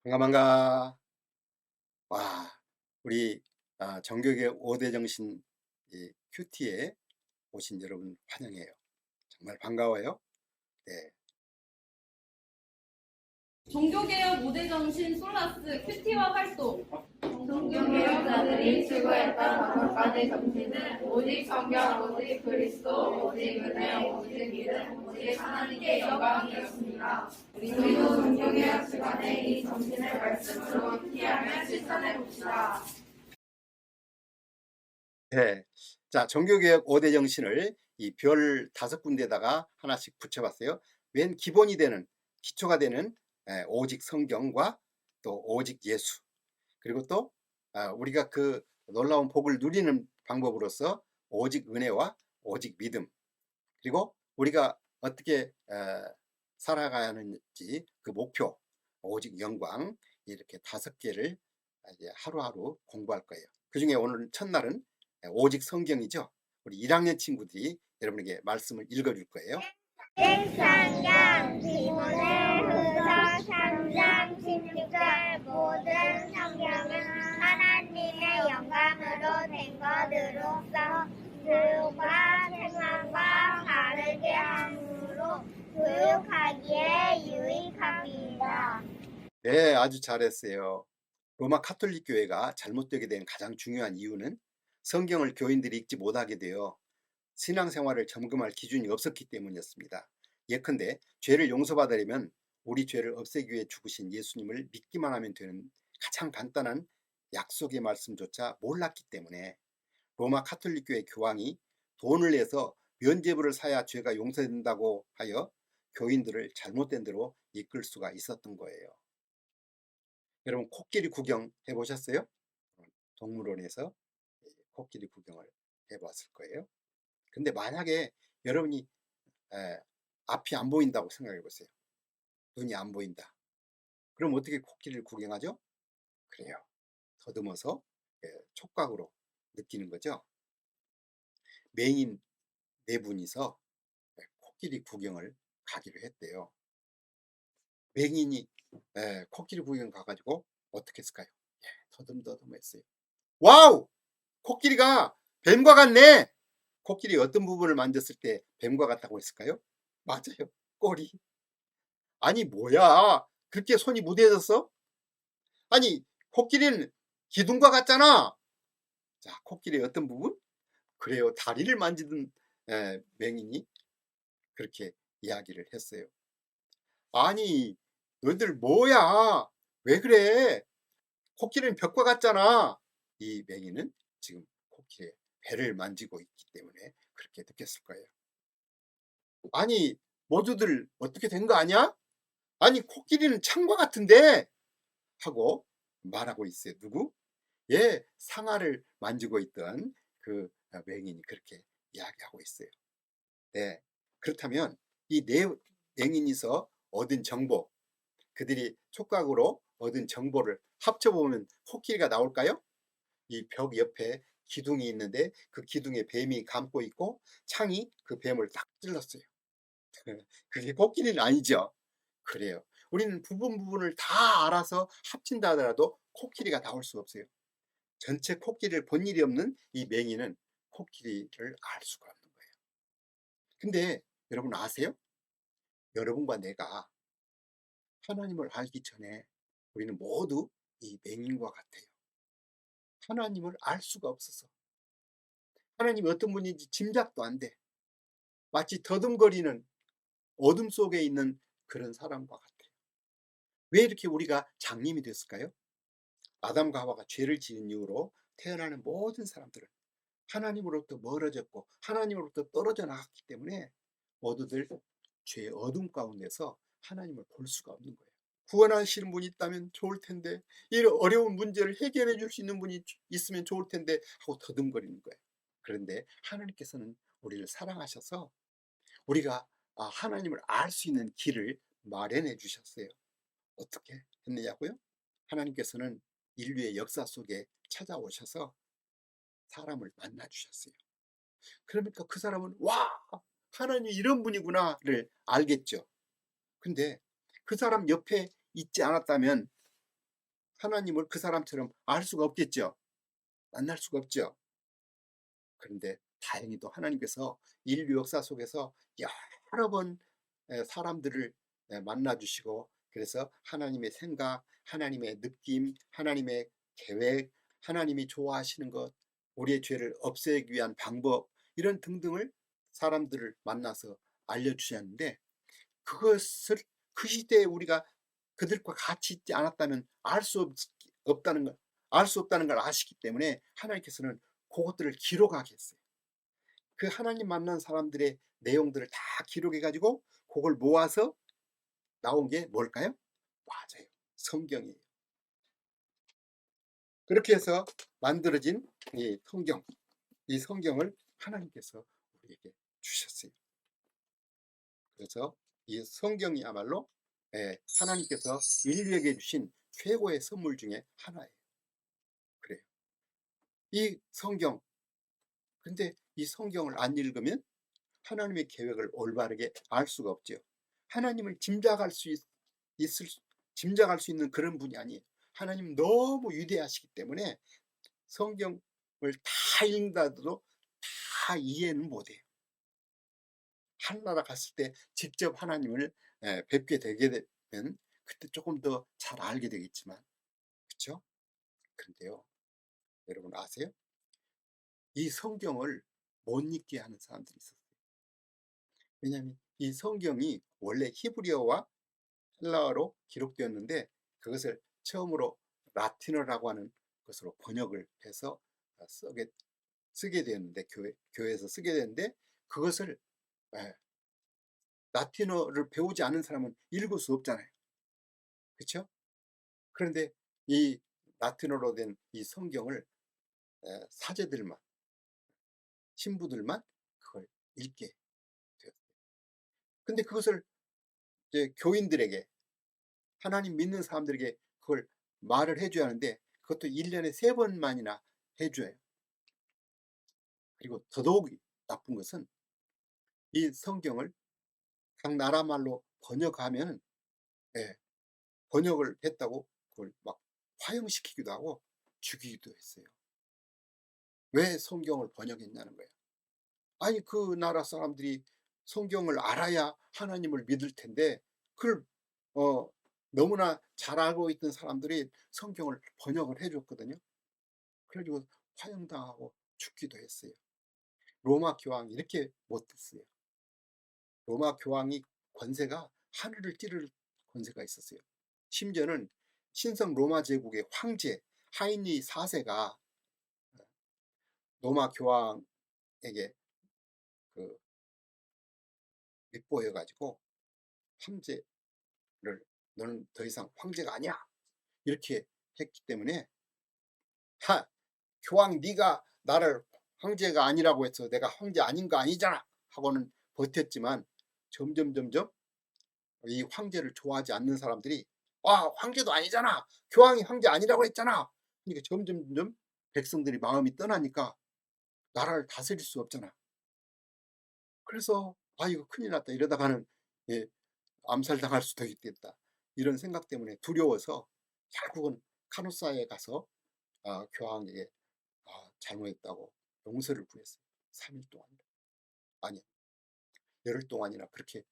반가 반가. 와, 우리 정교계 5대 정신 큐티에 오신 여러분 환영해요. 정말 반가워요. 네. 종교개혁 5대 정신 솔라스 큐티화 활동. 종교개혁자들이 추구했던 5가지 정신은 오직 성경, 오직 그리스도, 오직 은혜, 오직 믿음, 오직 하나님께 영광이었습니다. 우리도 종교개혁 시간에 이 정신을 말씀으로 큐티하며 실천해 봅시다. 네. 자, 정교개혁 5대 정신을 이 별 5군데다가 하나씩 붙여봤어요. 맨 기본이 되는, 기초가 되는 오직 성경과 또 오직 예수, 그리고 또 우리가 그 놀라운 복을 누리는 방법으로서 오직 은혜와 오직 믿음, 그리고 우리가 어떻게 살아가야 하는지 그 목표, 오직 영광, 이렇게 5개를 이제 하루하루 공부할 거예요. 그 중에 오늘 첫날은 오직 성경이죠. 우리 1학년 친구들이 여러분에게 말씀을 읽어줄 거예요. 성경 디모데후서 3장 16절 모든 성경은 하나님의 영감으로 된 것으로서 교육과 생활과 바르게 함으로 교육하기에 유익합니다. 네, 아주 잘했어요. 로마 카톨릭 교회가 잘못되게 된 가장 중요한 이유는 성경을 교인들이 읽지 못하게 되어 신앙생활을 점검할 기준이 없었기 때문이었습니다. 예컨대 죄를 용서받으려면 우리 죄를 없애기 위해 죽으신 예수님을 믿기만 하면 되는 가장 간단한 약속의 말씀조차 몰랐기 때문에 로마 카톨릭 교회 교황이 돈을 내서 면죄부를 사야 죄가 용서된다고 하여 교인들을 잘못된 대로 이끌 수가 있었던 거예요. 여러분, 코끼리 구경 해보셨어요? 동물원에서 코끼리 구경을 해봤을 거예요. 근데 만약에 여러분이 앞이 안 보인다고 생각해 보세요. 눈이 안 보인다. 그럼 어떻게 코끼리를 구경하죠? 그래요. 더듬어서 촉각으로 느끼는 거죠. 맹인 4분이서 코끼리 구경을 가기로 했대요. 맹인이 코끼리 구경 가가지고 어떻게 했을까요? 더듬더듬 했어요. 와우! 코끼리가 뱀과 같네! 코끼리 어떤 부분을 만졌을 때 뱀과 같다고 했을까요? 맞아요. 꼬리. 아니 뭐야, 그렇게 손이 무뎌졌어? 아니 코끼리는 기둥과 같잖아. 자, 코끼리 어떤 부분? 그래요, 다리를 만지던 맹인이 그렇게 이야기를 했어요. 아니 너희들 뭐야, 왜 그래? 코끼리는 벽과 같잖아. 이 맹인은 지금 코끼리의 배를 만지고 있기 때문에 그렇게 느꼈을 거예요. 아니 모두들 어떻게 된 거 아니야? 아니 코끼리는 창과 같은데 하고 말하고 있어요. 누구? 상아를 만지고 있던 그 맹인이 그렇게 이야기하고 있어요. 네, 그렇다면 이 네 맹인이서 얻은 정보, 그들이 촉각으로 얻은 정보를 합쳐보면 코끼리가 나올까요? 이 벽 옆에 기둥이 있는데 그 기둥에 뱀이 감고 있고 창이 그 뱀을 딱 찔렀어요. 그게 코끼리는 아니죠. 그래요. 우리는 부분을 다 알아서 합친다 하더라도 코끼리가 나올 수 없어요. 전체 코끼리를 본 일이 없는 이 맹이는 코끼리를 알 수가 없는 거예요. 근데 여러분 아세요? 여러분과 내가 하나님을 알기 전에 우리는 모두 이 맹인과 같아요. 하나님을 알 수가 없어서, 하나님이 어떤 분인지 짐작도 안 돼. 마치 더듬거리는 어둠 속에 있는 그런 사람과 같아요. 왜 이렇게 우리가 장님이 됐을까요? 아담과 하와가 죄를 지은 이후로 태어나는 모든 사람들은 하나님으로부터 멀어졌고 하나님으로부터 떨어져 나갔기 때문에 모두들 죄의 어둠 가운데서 하나님을 볼 수가 없는 거예요. 구원하시는 분이 있다면 좋을 텐데, 이 어려운 문제를 해결해 줄 수 있는 분이 있으면 좋을 텐데 하고 더듬거리는 거예요. 그런데 하나님께서는 우리를 사랑하셔서 우리가 하나님을 알 수 있는 길을 마련해 주셨어요. 어떻게 했느냐고요? 하나님께서는 인류의 역사 속에 찾아오셔서 사람을 만나 주셨어요. 그러니까 그 사람은 와, 하나님이 이런 분이구나를 알겠죠. 근데 그 사람 옆에 있지 않았다면 하나님을 그 사람처럼 알 수가 없겠죠. 만날 수가 없죠. 그런데 다행히도 하나님께서 인류 역사 속에서 여러 번 사람들을 만나 주시고, 그래서 하나님의 생각, 하나님의 느낌, 하나님의 계획, 하나님이 좋아하시는 것, 우리의 죄를 없애기 위한 방법, 이런 등등을 사람들을 만나서 알려주셨는데, 그것을 그 시대에 우리가 그들과 같이 있지 않았다면 알 수 없다는 걸 아시기 때문에 하나님께서는 그것들을 기록하게 했어요. 그 하나님 만난 사람들의 내용들을 다 기록해 가지고 그걸 모아서 나온 게 뭘까요? 맞아요, 성경이에요. 그렇게 해서 만들어진 이 성경, 이 성경을 하나님께서 우리에게 주셨어요. 그래서 이 성경이야말로 하나님께서 인류에게 주신 최고의 선물 중에 하나예요. 그래요. 이 성경, 근데 이 성경을 안 읽으면 하나님의 계획을 올바르게 알 수가 없죠. 하나님을 짐작할 수 있는 그런 분이 아니에요. 하나님 너무 위대하시기 때문에 성경을 다 읽는다도 다 이해는 못해요. 하늘나라 갔을 때 직접 하나님을 뵙게 되게 되면 그때 조금 더 잘 알게 되겠지만, 그렇죠? 그런데요, 여러분 아세요? 이 성경을 못 읽게 하는 사람들이 있었어요. 왜냐하면 이 성경이 원래 히브리어와 헬라어로 기록되었는데, 그것을 처음으로 라틴어라고 하는 것으로 번역을 해서 쓰게 되었는데, 교회에서 쓰게 되는데, 그것을 라틴어를 배우지 않은 사람은 읽을 수 없잖아요. 그렇죠? 그런데 이 라틴어로 된 이 성경을 사제들만, 신부들만 그걸 읽게 되었어요. 근데 그것을 이제 교인들에게, 하나님 믿는 사람들에게 그걸 말을 해줘야 하는데, 그것도 1년에 3번만이나 해줘요. 그리고 더더욱 나쁜 것은 이 성경을 각 나라 말로 번역하면, 번역을 했다고 그걸 막 화형시키기도 하고 죽이기도 했어요. 왜 성경을 번역했냐는 거예요. 아니, 그 나라 사람들이 성경을 알아야 하나님을 믿을 텐데, 그걸 너무나 잘 알고 있던 사람들이 성경을 번역을 해줬거든요. 그래가지고 화형당하고 죽기도 했어요. 로마 교황이 이렇게 못했어요. 로마 교황이 권세가 하늘을 찌를 권세가 있었어요. 심지어는 신성 로마 제국의 황제 하인리 4세가 로마 교황에게 그 밉보해 가지고 황제를, 너는 더 이상 황제가 아니야, 이렇게 했기 때문에, 교황 네가 나를 황제가 아니라고 해서 내가 황제 아닌 거 아니잖아 하고는 버텼지만, 점점 이 황제를 좋아하지 않는 사람들이, 황제도 아니잖아, 교황이 황제 아니라고 했잖아, 그러니까 점점 백성들이 마음이 떠나니까 나라를 다스릴 수 없잖아. 그래서 이거 큰일 났다, 이러다가는 암살당할 수도 있겠다, 이런 생각 때문에 두려워서 결국은 카노사에 가서 교황에게 잘못했다고 용서를 구했어요. 3일 동안, 아니 열흘 동안이나 그렇게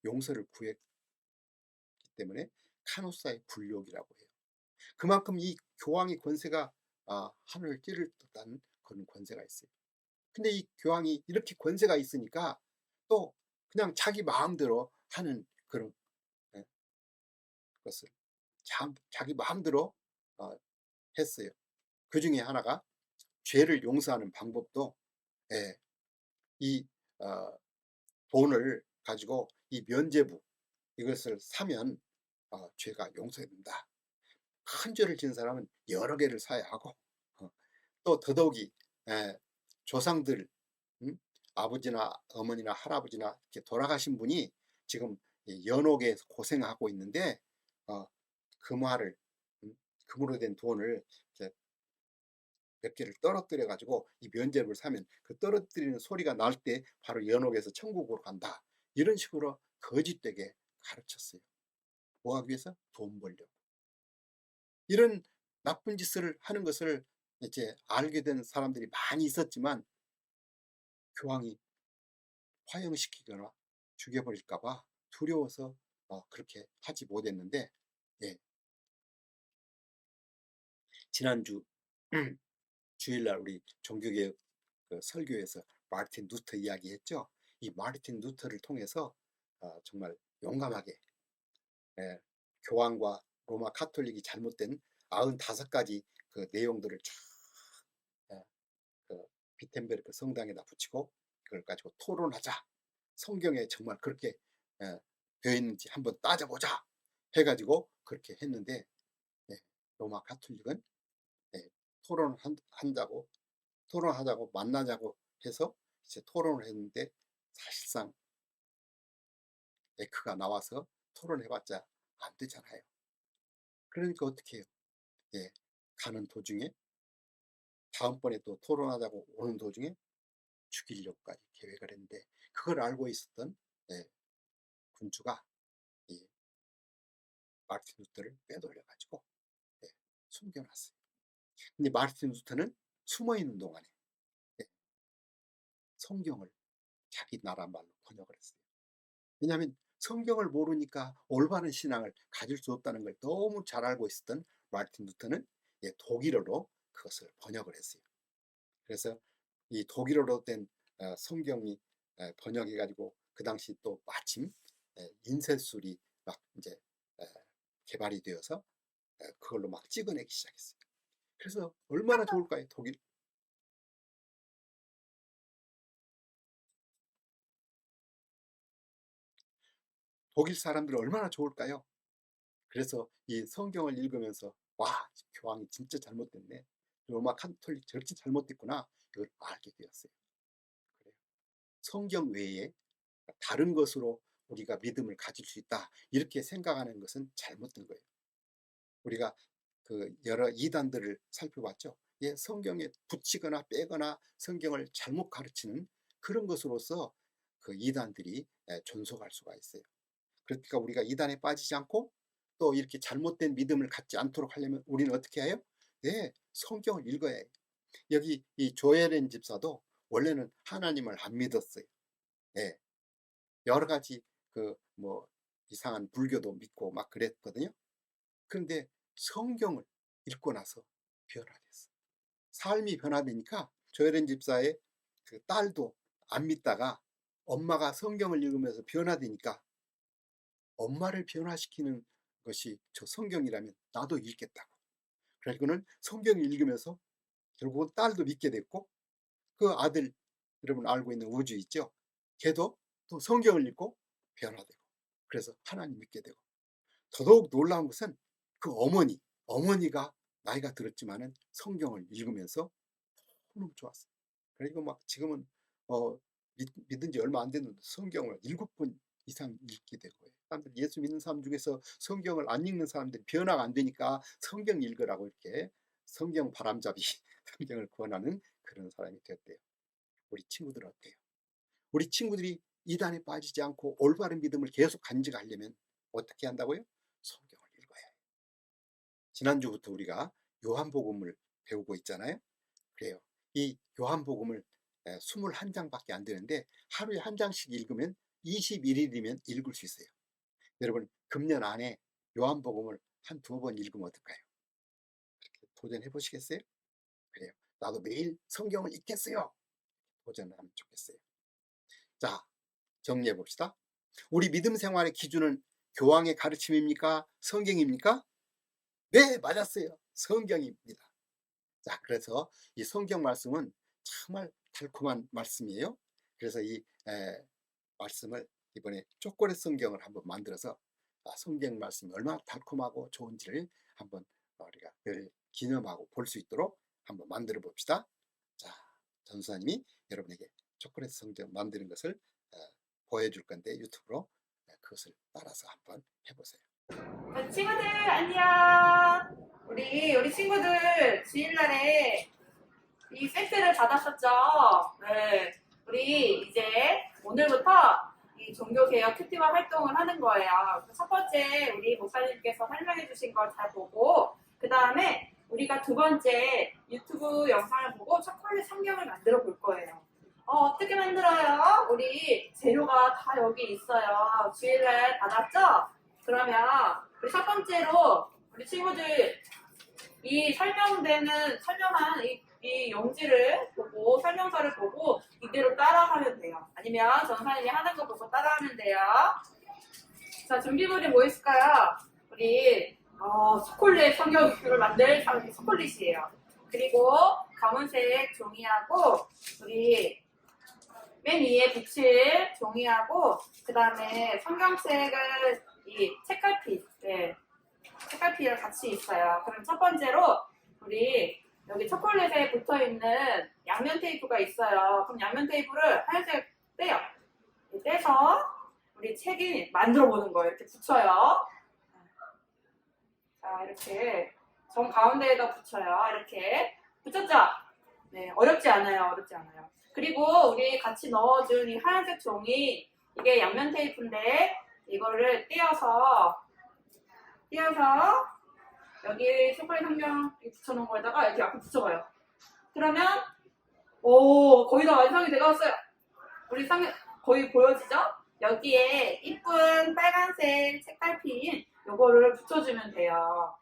용서를 구했기 때문에 카노사의 굴욕이라고 해요. 그만큼 이 교황의 권세가 하늘을 찌를 듯한 그런 권세가 있어요. 근데 이 교황이 이렇게 권세가 있으니까 또 그냥 자기 마음대로 하는 그런 것을 자기 마음대로 했어요. 그 중에 하나가, 죄를 용서하는 방법도 이 돈을 가지고 이 면죄부, 이것을 사면 죄가 용서된다. 큰 죄를 지은 사람은 여러 개를 사야 하고, 또 더더욱이 조상들, 아버지나 어머니나 할아버지나 이렇게 돌아가신 분이 지금 연옥에 고생하고 있는데, 금화를, 금으로 된 돈을 이렇게 몇 개를 떨어뜨려 가지고 이 면죄부를 사면 그 떨어뜨리는 소리가 날 때 바로 연옥에서 천국으로 간다, 이런 식으로 거짓되게 가르쳤어요. 뭐 하기 위해서? 돈 벌려고. 이런 나쁜 짓을 하는 것을 이제 알게 된 사람들이 많이 있었지만 교황이 화형시키거나 죽여버릴까 봐 두려워서 그렇게 하지 못했는데, 예, 지난주 주일날 우리 종교개혁 설교에서 마르틴 루터 이야기했죠. 이 마르틴 루터를 통해서 정말 용감하게, 예, 교황과 로마 카톨릭이 잘못된 95가지 그 내용들을 쫙, 예, 그 비텐베르크 성당에다 붙이고 그걸 가지고 토론하자. 성경에 정말 그렇게 되어 있는지 한번 따져보자 해가지고 그렇게 했는데, 예, 로마 카톨릭은, 예, 토론하자고 만나자고 해서 이제 토론을 했는데 사실상 에크가 나와서 토론해봤자 안 되잖아요. 그러니까 어떻게 해요? 예, 가는 도중에 다음번에 또 토론하자고 오는 도중에 죽이려고까지 계획을 했는데 그걸 알고 있었던, 예, 군주가 이 마르틴 루터를 빼돌려가지고, 예, 숨겨놨어요. 근데 마르틴 루터는 숨어있는 동안에, 예, 성경을 자기 나라 말로 번역을 했어요. 왜냐하면 성경을 모르니까 올바른 신앙을 가질 수 없다는 걸 너무 잘 알고 있었던 마르틴 루터는, 예, 독일어로 그것을 번역을 했어요. 그래서 이 독일어로 된 성경이 번역해가지고 그 당시 또 마침 인쇄술이 막 이제 개발이 되어서 그걸로 막 찍어내기 시작했어요. 그래서 얼마나 좋을까요? 독일 사람들 얼마나 좋을까요? 그래서 이 성경을 읽으면서 와, 교황이 진짜 잘못됐네. 로마 카톨릭 저렇게 잘못됐구나. 이걸 알게 되었어요. 그래요. 성경 외에 다른 것으로 우리가 믿음을 가질 수 있다. 이렇게 생각하는 것은 잘못된 거예요. 우리가 그 여러 이단들을 살펴봤죠. 예, 성경에 붙이거나 빼거나 성경을 잘못 가르치는 그런 것으로서 그 이단들이 존속할 수가 있어요. 그러니까 우리가 이단에 빠지지 않고 또 이렇게 잘못된 믿음을 갖지 않도록 하려면 우리는 어떻게 해요? 네, 성경을 읽어야 해요. 여기 이 조혜련 집사도 원래는 하나님을 안 믿었어요. 네, 여러 가지 그 뭐 이상한 불교도 믿고 막 그랬거든요. 그런데 성경을 읽고 나서 변화됐어. 삶이 변화되니까 조혜련 집사의 그 딸도 안 믿다가 엄마가 성경을 읽으면서 변화되니까 엄마를 변화시키는 것이 저 성경이라면 나도 읽겠다고. 그래서는 성경을 읽으면서 결국은 딸도 믿게 됐고 그 아들, 여러분 알고 있는 우주 있죠? 걔도 또 성경을 읽고 변화되고 그래서 하나님 믿게 되고, 더더욱 놀라운 것은 그 어머니가 나이가 들었지만은 성경을 읽으면서 너무 좋았어요. 그리고 막 지금은 믿은 지 얼마 안 됐는데 성경을 7번 이상 읽게 되고, 사람들 예수 믿는 사람 중에서 성경을 안 읽는 사람들이 변화가 안 되니까 성경 읽으라고 이렇게 성경 바람잡이 성경을 권하는 그런 사람이 되었대요. 우리 친구들 어때요? 우리 친구들이 이단에 빠지지 않고 올바른 믿음을 계속 간직하려면 어떻게 한다고요? 성경을 읽어야 해요. 지난주부터 우리가 요한복음을 배우고 있잖아요. 그래요. 이 요한복음을 21장밖에 안 되는데 하루에 한 장씩 읽으면 21일이면 읽을 수 있어요. 여러분 금년 안에 요한복음을 한 2번 읽으면 어떨까요? 도전해 보시겠어요? 그래요. 나도 매일 성경을 읽겠어요. 도전하면 좋겠어요. 자, 정리해 봅시다. 우리 믿음 생활의 기준은 교황의 가르침입니까? 성경입니까? 네, 맞았어요. 성경입니다. 자, 그래서 이 성경 말씀은 정말 달콤한 말씀이에요. 그래서 이 말씀을 이번에 초콜릿 성경을 한번 만들어서 성경 말씀이 얼마나 달콤하고 좋은지를 한번 우리가 늘 기념하고 볼 수 있도록 한번 만들어 봅시다. 자, 전수사님이 여러분에게 초콜릿 성경 만드는 것을 보여줄 건데 유튜브로 그것을 따라서 한번 해보세요. 친구들 안녕. 우리 친구들 주일날에 이 세트를 받았었죠. 네, 우리 이제 오늘부터 이 종교개혁 큐티와 활동을 하는 거예요. 첫 번째 우리 목사님께서 설명해 주신 걸 잘 보고 그 다음에 우리가 두 번째 유튜브 영상을 보고 초콜릿 성경을 만들어 볼 거예요. 어떻게 만들어요? 우리 재료가 다 여기 있어요. 주의를 받았죠? 그러면 우리 첫 번째로 우리 친구들 이 설명한 이 용지를 보고 설명서를 보고 이대로 따라하면 돼요. 아니면 전사님이 하는 거 보고 따라하면 돼요. 자, 준비물이 뭐 있을까요? 우리 초콜릿 성경을 만들 초콜릿이에요. 그리고 검은색 종이하고 우리 맨 위에 붙일 종이하고 그 다음에 성경책을 이 책갈피, 책갈피랑 같이 있어요. 그럼 첫 번째로 우리 여기 초콜릿에 붙어있는 양면 테이프가 있어요. 그럼 양면 테이프를 하얀색 떼요. 떼서 우리 책이 만들어 보는 거예요. 이렇게 붙여요. 자, 이렇게 정 가운데에다 붙여요. 이렇게 붙였죠? 네, 어렵지 않아요. 그리고 우리 같이 넣어준 이 하얀색 종이 이게 양면 테이프인데 이거를 떼어서 여기 초콜릿 성경 붙여놓은 거에다가 이렇게 앞에 붙여봐요. 그러면 거의 다 완성이 되어갔어요. 우리 성경 거의 보여지죠? 여기에 이쁜 빨간색 책갈피인 요거를 붙여주면 돼요.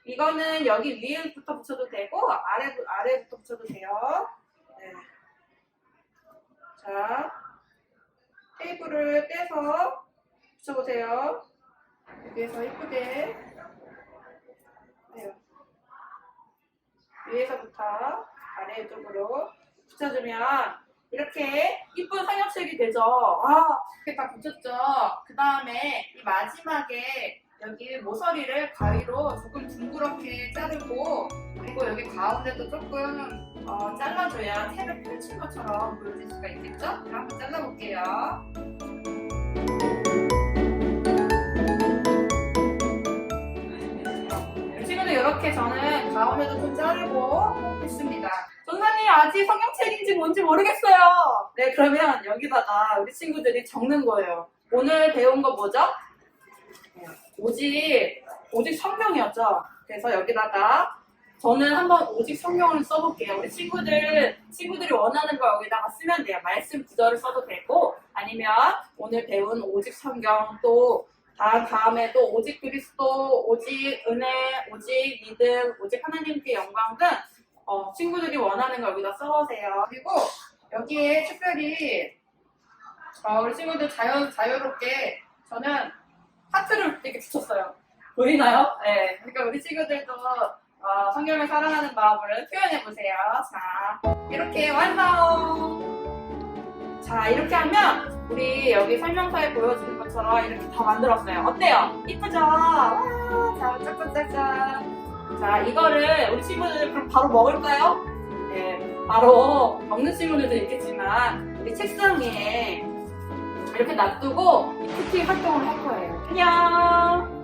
이거는 여기 위에부터 붙여도 되고 아래부터 붙여도 돼요. 네. 자, 테이프를 떼서 붙여보세요. 여기에서 이쁘게 위에서부터 아래쪽으로 붙여주면 이렇게 이쁜 성경책이 되죠. 이렇게 다 붙였죠. 그 다음에 이 마지막에 여기 모서리를 가위로 조금 둥그렇게 자르고 그리고 여기 가운데도 조금 잘라줘야 책을 펼친 것처럼 보여질 수가 있겠죠? 그럼 한번 잘라볼게요. 친구들 이렇게 저는 가운데도 좀 자르고 했습니다. 전사님 아직 성경책인지 뭔지 모르겠어요. 네, 그러면 여기다가 우리 친구들이 적는 거예요. 오늘 배운 거 뭐죠? 오직 성경이었죠. 그래서 여기다가 저는 한번 오직 성경을 써볼게요. 우리 친구들이 원하는 거 여기다가 쓰면 돼요. 말씀 구절을 써도 되고 아니면 오늘 배운 오직 성경 또 다음에 또 오직 그리스도, 오직 은혜, 오직 믿음, 오직 하나님께 영광 등 친구들이 원하는 거 여기다 써보세요. 그리고 여기에 특별히 우리 친구들 자유롭게 저는 하트를 이렇게 붙였어요. 보이나요? 네. 그러니까 우리 친구들도 성경을 사랑하는 마음을 표현해보세요. 자, 이렇게 완성! 자, 이렇게 하면 우리 여기 설명서에 보여주는 것처럼 이렇게 다 만들었어요. 어때요? 이쁘죠? 와, 자, 짝짝짝짝. 자, 이거를 우리 친구들 그럼 바로 먹을까요? 네, 바로 먹는 친구들도 있겠지만 우리 책상 위에 이렇게 놔두고 이 쿠키 활동을 할 거예요. 안녕!